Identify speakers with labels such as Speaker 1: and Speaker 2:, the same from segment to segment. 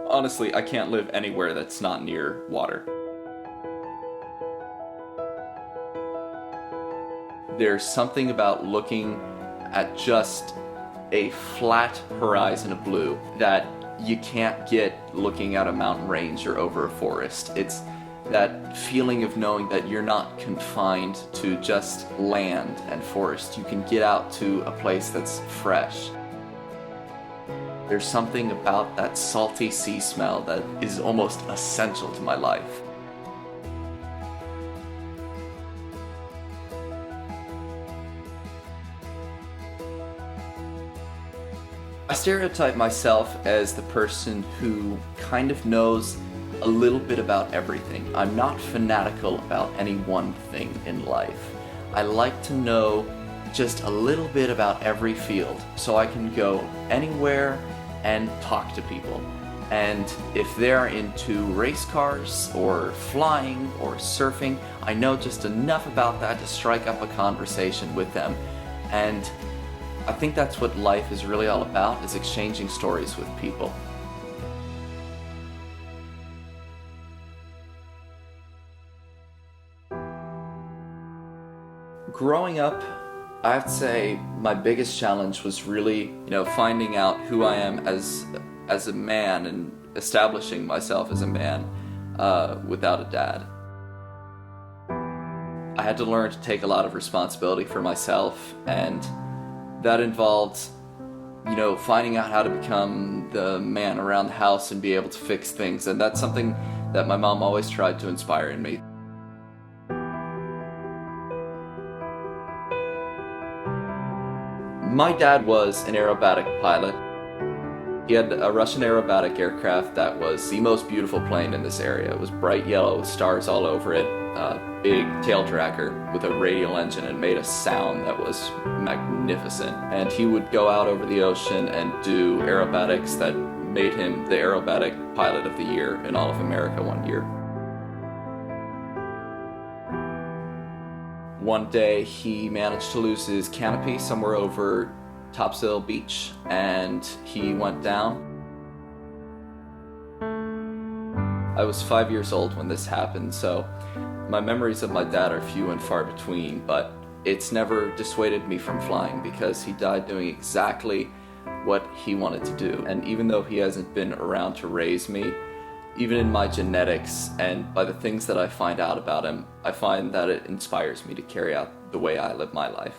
Speaker 1: Honestly, I can't live anywhere that's not near water. There's something about looking at just a flat horizon of blue that you can't get looking at a mountain range or over a forest. It's that feeling of knowing that you're not confined to just land and forest. You can get out to a place that's fresh. There's something about that salty sea smell that is almost essential to my life. I stereotype myself as the person who kind of knows a little bit about everything. I'm not fanatical about any one thing in life. I like to know just a little bit about every field so I can go anywhere and talk to people. And if they're into race cars or flying or surfing, I know just enough about that to strike up a conversation with them. And I think that's what life is really all about, is exchanging stories with people. Growing up, I have to say my biggest challenge was really, finding out who I am as a man and establishing myself as a man without a dad. I had to learn to take a lot of responsibility for myself, and that involved, finding out how to become the man around the house and be able to fix things, and that's something that my mom always tried to inspire in me. My dad was an aerobatic pilot. He had a Russian aerobatic aircraft that was the most beautiful plane in this area. It was bright yellow with stars all over it, a big tail dragger with a radial engine, and made a sound that was magnificent. And he would go out over the ocean and do aerobatics that made him the aerobatic pilot of the year in all of America one year. One day he managed to lose his canopy somewhere over Topsail Beach, and he went down. I was 5 years old when this happened, so my memories of my dad are few and far between, but it's never dissuaded me from flying because he died doing exactly what he wanted to do. And even though he hasn't been around to raise me, even in my genetics and by the things that I find out about him, I find that it inspires me to carry out the way I live my life.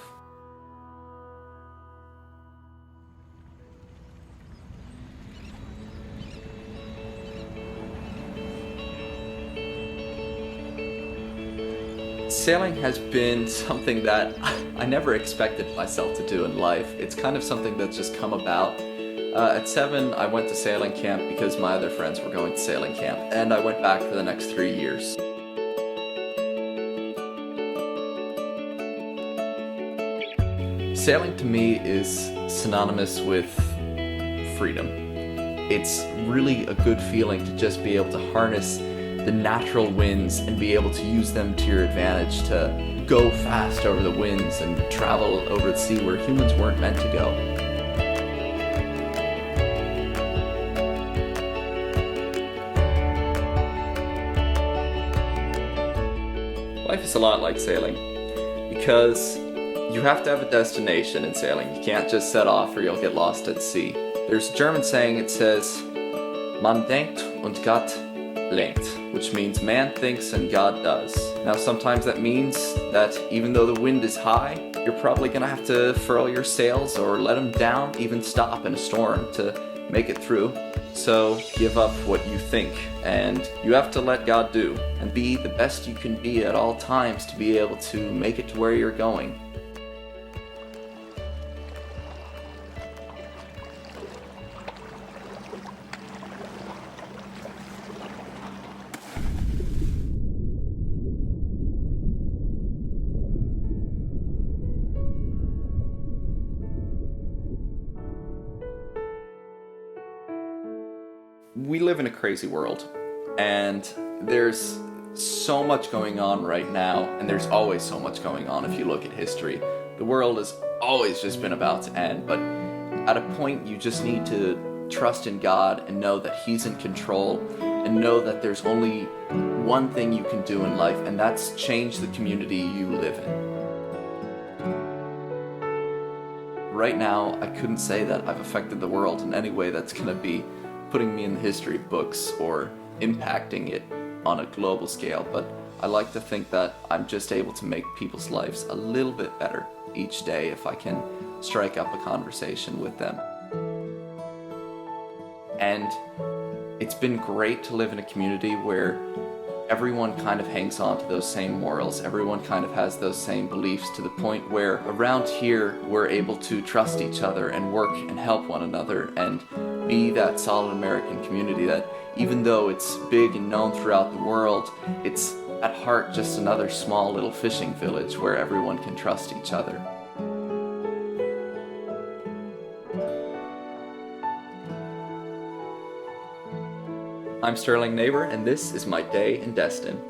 Speaker 1: Sailing has been something that I never expected myself to do in life. It's kind of something that's just come about. At 7, I went to sailing camp because my other friends were going to sailing camp, and I went back for the next 3 years. Sailing to me is synonymous with freedom. It's really a good feeling to just be able to harness the natural winds and be able to use them to your advantage to go fast over the winds and travel over the sea where humans weren't meant to go. Life is a lot like sailing because you have to have a destination in sailing. You can't just set off or you'll get lost at sea. There's a German saying, it says, "Man denkt und Gott lenkt," which means man thinks and God does. Now sometimes that means that even though the wind is high, you're probably gonna have to furl your sails or let them down, even stop in a storm to make it through. So give up what you think, and you have to let God do, and be the best you can be at all times to be able to make it to where you're going. We live in a crazy world, and there's so much going on right now, and there's always so much going on if you look at history. The world has always just been about to end, but at a point you just need to trust in God and know that He's in control, and know that there's only one thing you can do in life, and that's change the community you live in. Right now, I couldn't say that I've affected the world in any way that's going to be putting me in the history books or impacting it on a global scale, but I like to think that I'm just able to make people's lives a little bit better each day if I can strike up a conversation with them. And it's been great to live in a community where everyone kind of hangs on to those same morals, everyone kind of has those same beliefs, to the point where around here we're able to trust each other and work and help one another and be that solid American community that, even though it's big and known throughout the world, it's at heart just another small little fishing village where everyone can trust each other. I'm Stirling Neighbor, and this is my day in Destin.